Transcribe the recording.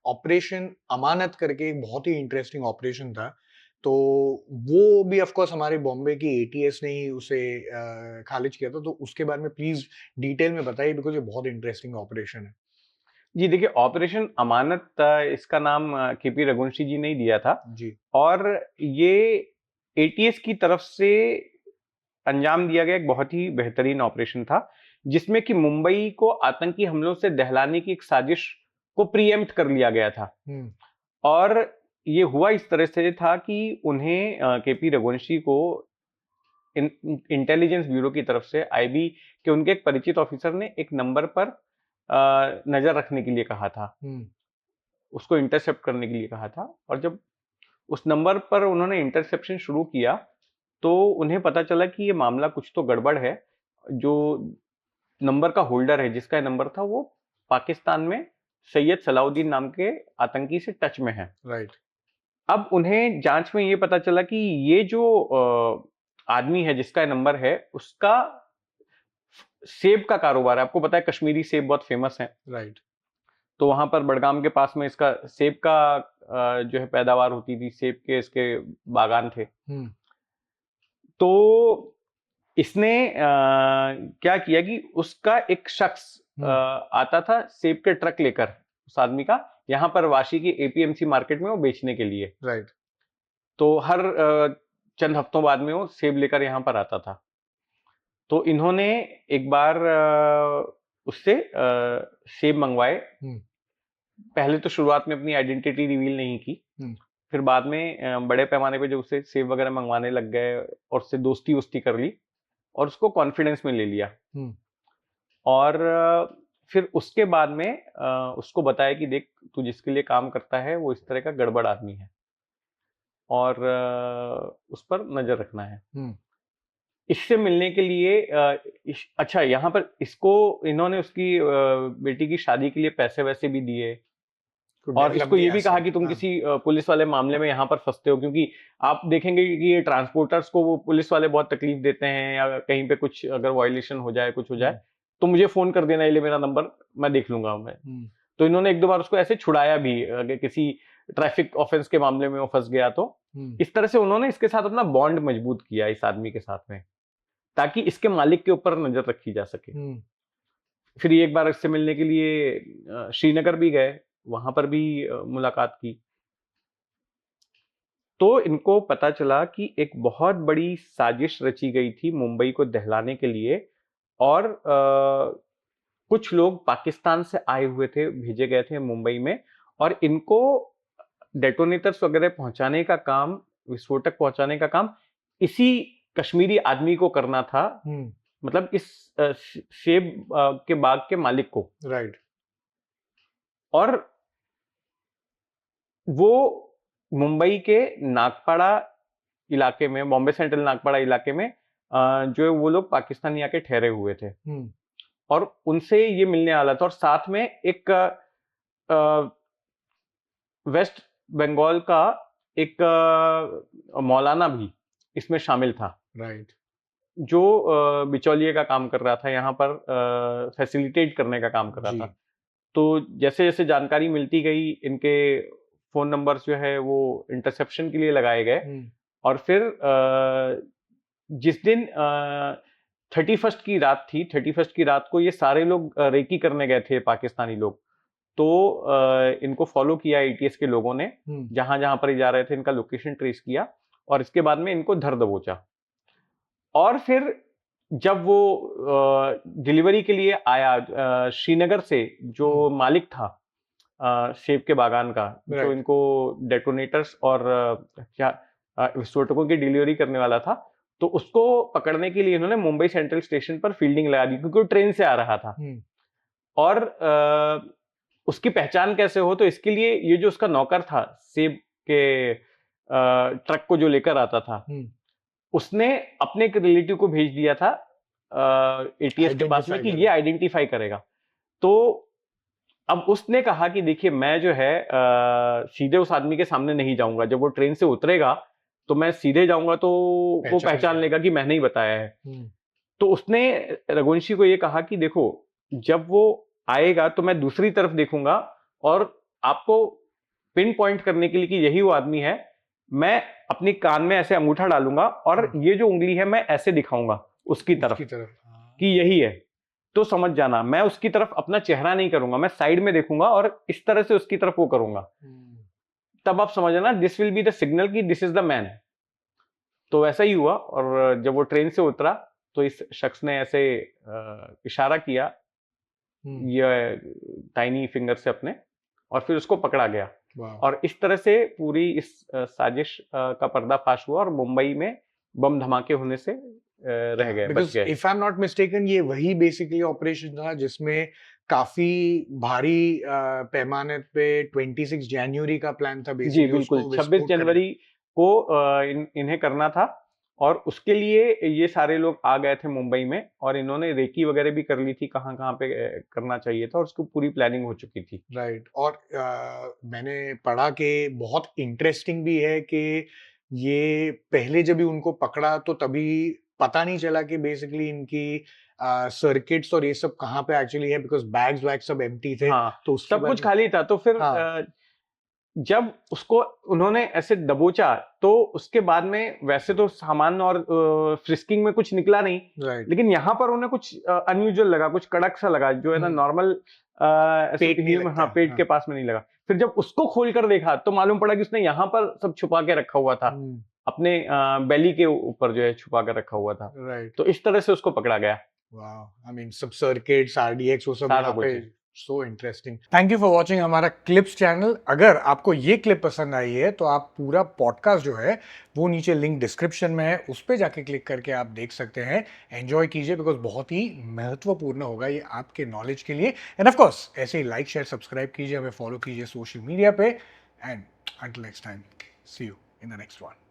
Operation अमानत करके एक बहुत ही इंटरेस्टिंग ऑपरेशन था। तो वो भी ऑफ कोर्स हमारे बॉम्बे की एटीएस ने ही उसे खारिज किया था। तो उसके बारे में प्लीज़ डिटेल में बताइए बिकॉज़ ये बहुत इंटरेस्टिंग ऑपरेशन है। जी देखिए, ऑपरेशन अमानत इसका नाम केपी रघुवंशी जी ने ही दिया था जी। और ये एटीएस की तरफ से अंजाम दिया गया एक बहुत ही बेहतरीन ऑपरेशन था, जिसमें कि मुंबई को आतंकी हमलों से दहलाने की एक साजिश को प्रीएम्प्ट कर लिया गया था। हुँ, और ये हुआ इस तरह से था कि उन्हें केपी रघुवंशी को इंटेलिजेंस ब्यूरो की तरफ से आईबी के उनके एक परिचित ऑफिसर ने एक नंबर पर नजर रखने के लिए कहा था, हुँ, उसको इंटरसेप्ट करने के लिए कहा था। और जब उस नंबर पर उन्होंने इंटरसेप्शन शुरू किया तो उन्हें पता चला कि ये मामला कुछ तो गड़बड़ है। जो नंबर का होल्डर है, जिसका नंबर था, वो पाकिस्तान में सैयद सलाउद्दीन नाम के आतंकी से टच में है। राइट। अब उन्हें जांच में ये पता चला कि ये जो आदमी है जिसका नंबर है, उसका सेब का कारोबार है। आपको पता है कश्मीरी सेब बहुत फेमस है, राइट। तो वहां पर बड़गाम के पास में इसका सेब का जो है पैदावार होती थी, सेब के इसके बागान थे। हुँ, तो इसने क्या किया कि उसका एक शख्स हुँ, आता था सेब के ट्रक लेकर, उस आदमी का, यहाँ पर वाशी की एपीएमसी मार्केट में वो बेचने के लिए। राइट। तो हर चंद हफ्तों बाद में वो सेब लेकर यहाँ पर आता था। तो इन्होंने एक बार उससे सेब मंगवाए। हुँ, पहले तो शुरुआत में अपनी आइडेंटिटी रिवील नहीं की, हुँ, फिर बाद में बड़े पैमाने पे जब उससे सेब वगैरह मंगवाने लग गए और उससे दोस्ती वोस्ती कर ली और उसको कॉन्फिडेंस में ले लिया। हुँ, और फिर उसके बाद में उसको बताया कि देख, तू जिसके लिए काम करता है वो इस तरह का गड़बड़ आदमी है और उस पर नजर रखना है। हुँ। इससे मिलने के लिए अच्छा, यहाँ पर इसको इन्होंने उसकी बेटी की शादी के लिए पैसे वैसे भी दिए टू और डेवलप इसको द ये भी कहा एसेट। कि तुम हाँ। किसी पुलिस वाले मामले में यहाँ पर फंसते हो, क्योंकि आप देखेंगे कि ये ट्रांसपोर्टर्स को वो पुलिस वाले बहुत तकलीफ देते हैं, या कहीं पे कुछ अगर वायलेशन हो जाए, कुछ हो जाए, हुँ, तो मुझे फोन कर देना, ये ले मेरा नंबर, मैं देख लूंगा मैं। हुँ, तो इन्होंने एक दो बार उसको ऐसे छुड़ाया भी, अगर किसी ट्रैफिक ऑफेंस के मामले में वो फंस गया तो। हुँ, इस तरह से उन्होंने इसके साथ अपना बॉन्ड मजबूत किया, इस आदमी के साथ में, ताकि इसके मालिक के ऊपर नजर रखी जा सके। हुँ, फिर ये एक बार इससे मिलने के लिए श्रीनगर भी गए, वहां पर भी मुलाकात की। तो इनको पता चला कि एक बहुत बड़ी साजिश रची गई थी मुंबई को दहलाने के लिए, और कुछ लोग पाकिस्तान से आए हुए थे, भेजे गए थे मुंबई में, और इनको डेटोनेटर्स वगैरह पहुंचाने का काम, विस्फोटक पहुंचाने का काम इसी कश्मीरी आदमी को करना था। हुँ, मतलब इस सेब के बाग के मालिक को। राइट। और वो मुंबई के नागपाड़ा इलाके में, बॉम्बे सेंट्रल नागपाड़ा इलाके में जो है वो लोग पाकिस्तानी आके ठहरे हुए थे हुँ, और उनसे ये मिलने वाला था। और साथ में एक वेस्ट बंगाल का एक मौलाना भी इसमें शामिल था, राइट। जो बिचौलिए का काम कर रहा था, यहाँ पर फैसिलिटेट करने का काम कर रहा जी। था। तो जैसे जैसे जानकारी मिलती गई, इनके फोन नंबर्स जो है वो इंटरसेप्शन के लिए लगाए गए। हुँ, और फिर जिस दिन 31st की रात थी, 31st की रात को ये सारे लोग रेकी करने गए थे, पाकिस्तानी लोग। तो इनको फॉलो किया एटीएस के लोगों ने, हुँ, जहां जहां पर ये जा रहे थे, इनका लोकेशन ट्रेस किया और इसके बाद में इनको धर दबोचा। और फिर जब वो डिलीवरी के लिए आया, श्रीनगर से हुँ, जो मालिक था सेब के बागान का, जो राइट। इनको डेटोनेटर्स और क्या विस्फोटकों की डिलीवरी करने वाला था, तो उसको पकड़ने के लिए इन्होंने मुंबई सेंट्रल स्टेशन पर फील्डिंग लगा दी, क्योंकि वो ट्रेन से आ रहा था। हुँ, और उसकी पहचान कैसे हो, तो इसके लिए ये जो उसका नौकर था, सेब के ट्रक को जो लेकर आता था, हुँ, उसने अपने एक रिलेटिव को भेज दिया था एटीएस के पास में आइडेंटिफ़ाई कि ये करने। आइडेंटिफाई करेगा। तो अब उसने कहा कि देखिए, मैं जो है सीधे उस आदमी के सामने नहीं जाऊंगा, जब वो ट्रेन से उतरेगा तो मैं सीधे जाऊंगा तो वो पहचान पहचान लेगा। लेगा कि मैंने ही बताया है। हुँ, तो उसने रघुवंशी को ये कहा कि देखो, जब वो आएगा तो मैं दूसरी तरफ देखूंगा और आपको पिन पॉइंट करने के लिए कि यही वो आदमी है, मैं अपनी कान में ऐसे अंगूठा डालूंगा और ये जो उंगली है मैं ऐसे दिखाऊंगा उसकी तरफ कि यही है, तो समझ जाना। मैं उसकी तरफ अपना चेहरा नहीं करूंगा, मैं साइड में देखूंगा और इस तरह से उसकी तरफ वो करूंगा, तब आप समझना this will be the signal कि दिस इज द मैन। तो वैसा ही हुआ, और जब वो ट्रेन से उतरा तो इस शख्स ने ऐसे इशारा किया ये टाइनी फिंगर से अपने, और फिर उसको पकड़ा गया। और इस तरह से पूरी इस साजिश का पर्दाफाश हुआ और मुंबई में बम धमाके होने से रह गए, बच गए। If I am not mistaken ये वही बेसिकली ऑपरेशन था जिसमें काफी भारी पैमाने पे 26 जनवरी का प्लान था जी बिल्कुल, 26 जनवरी को इन्हें करना था, और उसके लिए ये सारे लोग आ गए थे मुंबई में, और इन्होंने रेकी वगैरह भी कर ली थी कहाँ कहाँ पे करना चाहिए था, और उसकी पूरी प्लानिंग हो चुकी थी। राइट। और मैंने पढ़ा कि बहुत इंटरेस्टिंग भी है कि ये पहले जब भी उनको पकड़ा तो तभी पता नहीं चला कि बेसिकली इनकी सर्किट्स और ये सब कहाँ पे एक्चुअली है, बिकॉज बैग्स वैग सब एम्प्टी थे। हाँ, तो सब कुछ खाली था। तो फिर जब उसको उन्होंने ऐसे दबोचा तो उसके बाद में वैसे तो सामान और फ्रिस्किंग में कुछ निकला नहीं, लेकिन यहाँ पर उन्हें कुछ अनयूजुअल लगा, कुछ कड़क सा लगा, जो है ना नॉर्मल पेट के पास में नहीं लगा। फिर जब उसको खोल कर देखा तो मालूम पड़ा कि उसने यहाँ पर सब छुपा के रखा हुआ था, अपने बेली के ऊपर जो है छुपा कर रखा हुआ था। तो इस तरह से उसको पकड़ा गया। वाह, आई मीन सब सर्किट्स, आरडीएक्स वो सब यहाँ पे। So interesting. Thank you for watching हमारा क्लिप्स चैनल। अगर आपको ये क्लिप पसंद आई है तो आप पूरा पॉडकास्ट जो है वो नीचे लिंक डिस्क्रिप्शन में है, उस पर जाके क्लिक करके आप देख सकते हैं। एंजॉय कीजिए, बिकॉज बहुत ही महत्वपूर्ण होगा ये आपके नॉलेज के लिए। एंड ऑफ कोर्स ऐसे ही लाइक शेयर सब्सक्राइब कीजिए, हमें फॉलो कीजिए सोशल मीडिया पे। And until next time, see you in the next one.